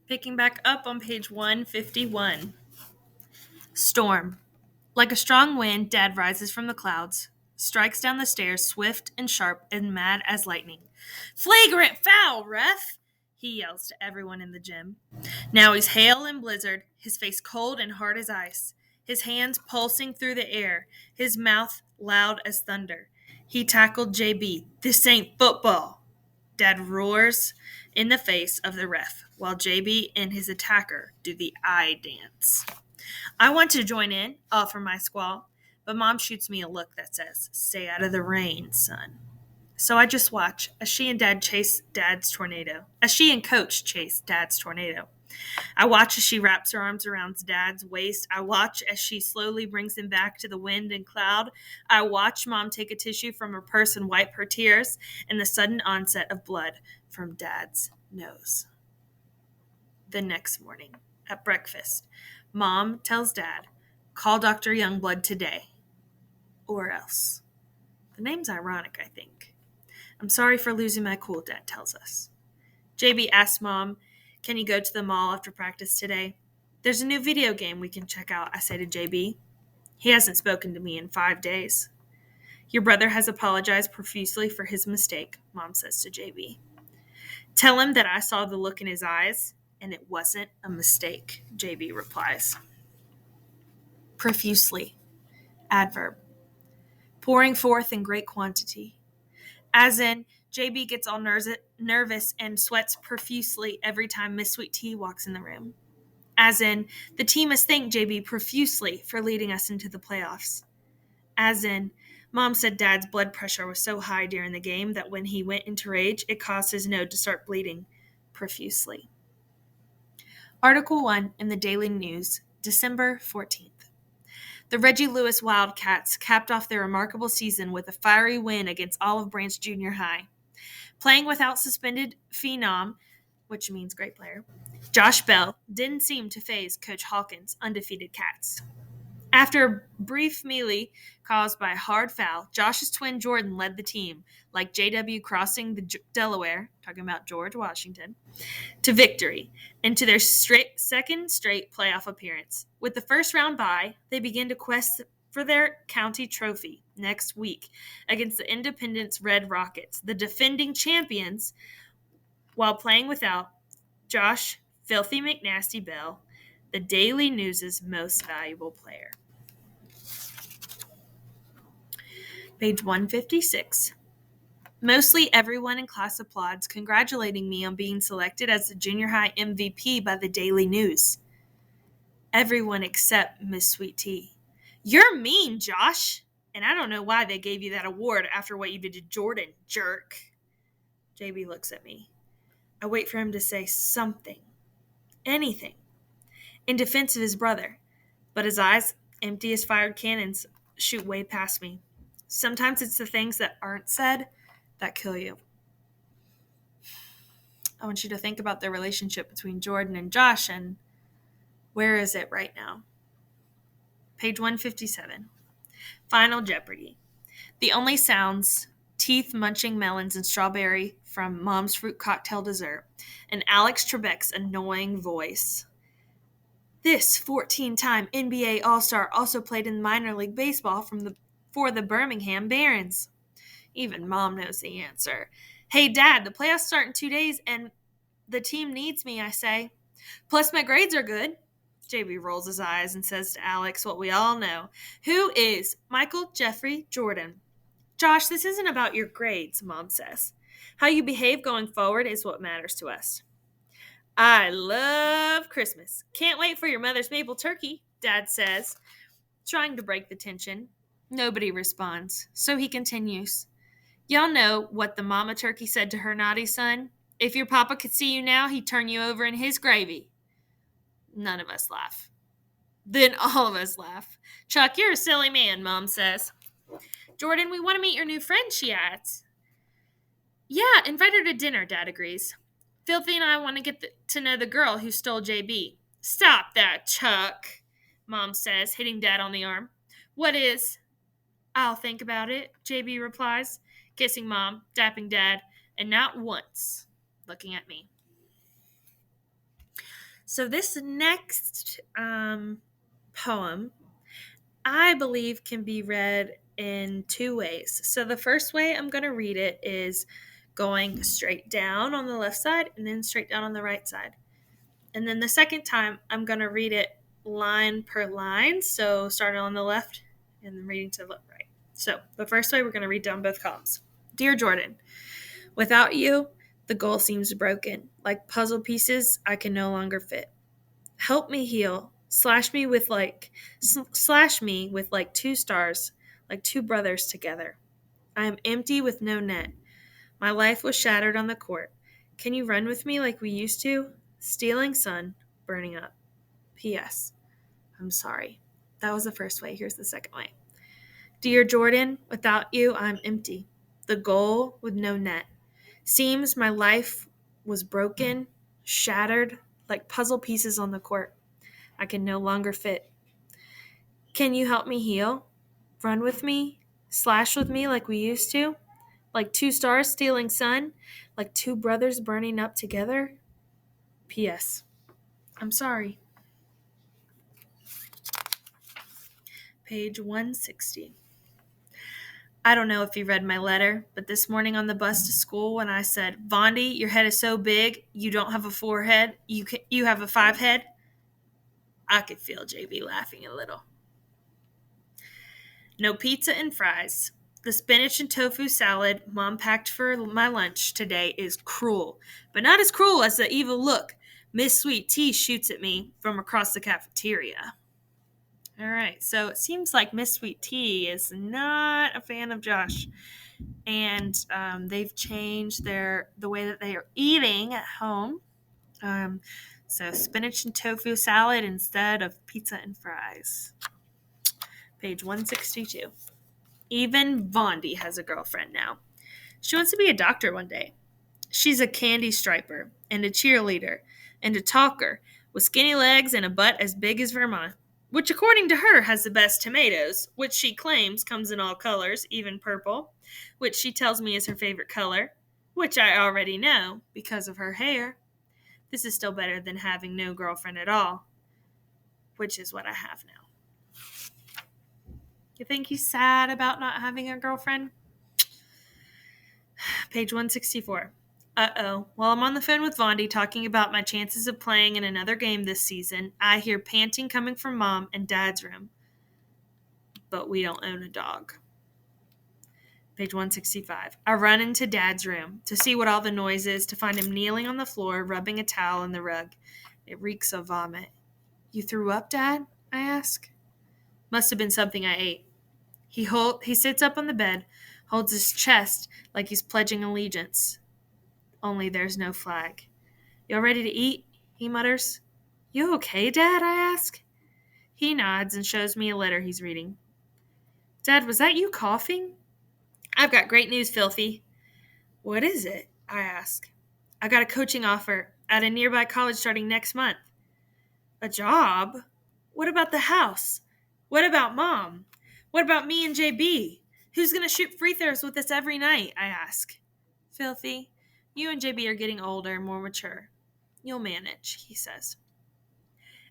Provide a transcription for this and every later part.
Picking back up on page 151. Storm. Like a strong wind, Dad rises from the clouds, strikes down the stairs, swift and sharp and mad as lightning. Flagrant foul, ref! He yells to everyone in the gym. Now he's hail and blizzard, his face cold and hard as ice, his hands pulsing through the air, his mouth loud as thunder. He tackled JB. This ain't football. Dad roars in the face of the ref, while JB and his attacker do the eye dance. I want to join in, offer my squall, but Mom shoots me a look that says, "Stay out of the rain, son." So I just watch as she and Dad chase Dad's tornado, as she and Coach chase Dad's tornado. I watch as she wraps her arms around Dad's waist. I watch as she slowly brings him back to the wind and cloud. I watch Mom take a tissue from her purse and wipe her tears, and the sudden onset of blood from Dad's nose. The next morning, at breakfast, Mom tells Dad, "Call Dr. Youngblood today, or else." The name's ironic, I think. "I'm sorry for losing my cool," Dad tells us. JB asks Mom, "Can you go to the mall after practice today? There's a new video game we can check out," I say to JB. He hasn't spoken to me in 5 days. "Your brother has apologized profusely for his mistake," Mom says to JB. "Tell him that I saw the look in his eyes, and it wasn't a mistake," JB replies. Profusely. Adverb. Pouring forth in great quantity. As in, JB gets all nervous and sweats profusely every time Miss Sweet Tea walks in the room. As in, the team must thank JB profusely for leading us into the playoffs. As in, Mom said Dad's blood pressure was so high during the game that when he went into rage, it caused his nose to start bleeding profusely. Article 1 in the Daily News, December 14th. The Reggie Lewis Wildcats capped off their remarkable season with a fiery win against Olive Branch Junior High. Playing without suspended phenom, which means great player, Josh Bell didn't seem to faze Coach Hawkins' undefeated Cats. After a brief melee caused by a hard foul, Josh's twin Jordan led the team, like JW crossing the Delaware, talking about George Washington, to victory and to their second straight playoff appearance. With the first round bye, they begin to quest for their county trophy next week against the Independence Red Rockets, the defending champions, while playing without Josh Filthy McNasty Bell, the Daily News' most valuable player. Page 156. Mostly everyone in class applauds, congratulating me on being selected as the junior high MVP by the Daily News. Everyone except Miss Sweet Tea. "You're mean, Josh, and I don't know why they gave you that award after what you did to Jordan, jerk." JB looks at me. I wait for him to say something, anything, in defense of his brother, but his eyes, empty as fired cannons, shoot way past me. Sometimes it's the things that aren't said that kill you. I want you to think about the relationship between Jordan and Josh, and where is it right now? Page 157. Final Jeopardy. The only sounds: teeth munching melons and strawberry from Mom's fruit cocktail dessert, and Alex Trebek's annoying voice. This 14-time NBA All-Star also played in minor league baseball for the Birmingham Barons. Even Mom knows the answer. "Hey, Dad, the playoffs start in 2 days, and the team needs me," I say. "Plus, my grades are good." JB rolls his eyes and says to Alex what we all know. "Who is Michael Jeffrey Jordan?" "Josh, this isn't about your grades," Mom says. "How you behave going forward is what matters to us." "I love Christmas. Can't wait for your mother's maple turkey," Dad says, trying to break the tension. Nobody responds, so he continues. "Y'all know what the mama turkey said to her naughty son? If your papa could see you now, he'd turn you over in his gravy." None of us laugh. Then all of us laugh. "Chuck, you're a silly man," Mom says. "Jordan, we want to meet your new friend," she adds. "Yeah, invite her to dinner," Dad agrees. "Filthy and I want to get to know the girl who stole JB." "Stop that, Chuck," Mom says, hitting Dad on the arm. "What is?" "I'll think about it," JB replies, kissing Mom, dapping Dad, and not once looking at me. So this next poem, I believe, can be read in two ways. So the first way I'm going to read it is going straight down on the left side and then straight down on the right side. And then the second time, I'm going to read it line per line. So starting on the left and then reading to the right. So the first way, we're going to read down both columns. Dear Jordan, without you, the goal seems broken. Like puzzle pieces, I can no longer fit. Help me heal. Slash me with like two stars, like two brothers together. I am empty with no net. My life was shattered on the court. Can you run with me like we used to? Stealing sun, burning up. P.S. I'm sorry. That was the first way. Here's the second way. Dear Jordan, without you, I'm empty. The goal with no net. Seems my life was broken, shattered, like puzzle pieces on the court. I can no longer fit. Can you help me heal? Run with me? Slash with me like we used to? Like two stars stealing sun? Like two brothers burning up together? P.S. I'm sorry. Page 160. I don't know if you read my letter, but this morning on the bus to school when I said, Vondi, your head is so big, you don't have a 4 head, you have a 5 head, I could feel JB laughing a little. No pizza and fries. The spinach and tofu salad Mom packed for my lunch today is cruel, but not as cruel as the evil look Miss Sweet Tea shoots at me from across the cafeteria. All right, so it seems like Miss Sweet Tea is not a fan of Josh, and they've changed the way that they are eating at home. So spinach and tofu salad instead of pizza and fries. Page 162. Even Vondi has a girlfriend now. She wants to be a doctor one day. She's a candy striper and a cheerleader and a talker with skinny legs and a butt as big as Vermont, which according to her has the best tomatoes, which she claims comes in all colors, even purple, which she tells me is her favorite color, which I already know because of her hair. This is still better than having no girlfriend at all, which is what I have now. You think he's sad about not having a girlfriend? Page 164. Uh-oh. While I'm on the phone with Vondi talking about my chances of playing in another game this season, I hear panting coming from Mom and Dad's room. But we don't own a dog. Page 165. I run into Dad's room to see what all the noise is, to find him kneeling on the floor, rubbing a towel in the rug. It reeks of vomit. You threw up, Dad? I ask. Must have been something I ate. He sits up on the bed, holds his chest like he's pledging allegiance. Only there's no flag. You all ready to eat? He mutters. You okay, Dad? I ask. He nods and shows me a letter he's reading. Dad, was that you coughing? I've got great news, Filthy. What is it? I ask. I got a coaching offer at a nearby college starting next month. A job? What about the house? What about Mom? What about me and JB? Who's going to shoot free throws with us every night? I ask. Filthy, you and JB are getting older, more mature. You'll manage, he says.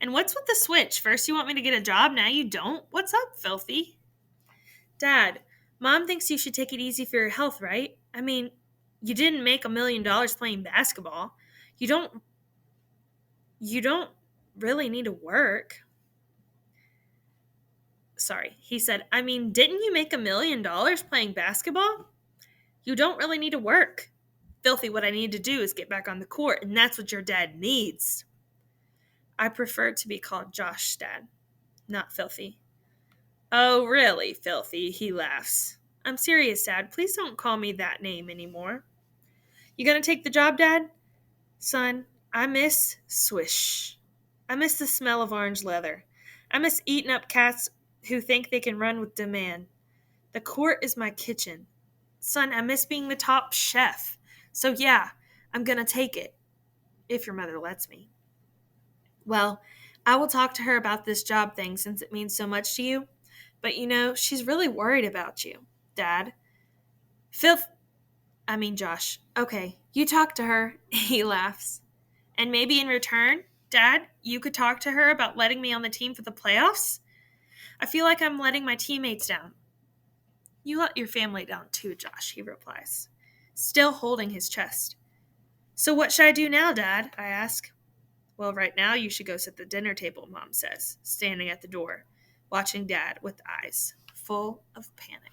And what's with the switch? First you want me to get a job, now you don't? What's up, Filthy? Dad, Mom thinks you should take it easy for your health, right? I mean, you didn't make $1 million playing basketball. You don't really need to work. Sorry, he said, I mean, didn't you make $1 million playing basketball? You don't really need to work. Filthy, what I need to do is get back on the court, and that's what your dad needs. I prefer to be called Josh, Dad, not Filthy. Oh, really, Filthy? He laughs. I'm serious, Dad. Please don't call me that name anymore. You gonna take the job, Dad? Son, I miss swish. I miss the smell of orange leather. I miss eating up cats who think they can run with demand. The court is my kitchen. Son, I miss being the top chef. So yeah, I'm gonna take it. If your mother lets me. Well, I will talk to her about this job thing since it means so much to you. But she's really worried about you, Dad. Josh. Okay, you talk to her. He laughs. And maybe in return, Dad, you could talk to her about letting me on the team for the playoffs? I feel like I'm letting my teammates down. You let your family down too, Josh, he replies, still holding his chest. So what should I do now, Dad? I ask. Well, right now you should go sit at the dinner table, Mom says, standing at the door, watching Dad with eyes full of panic.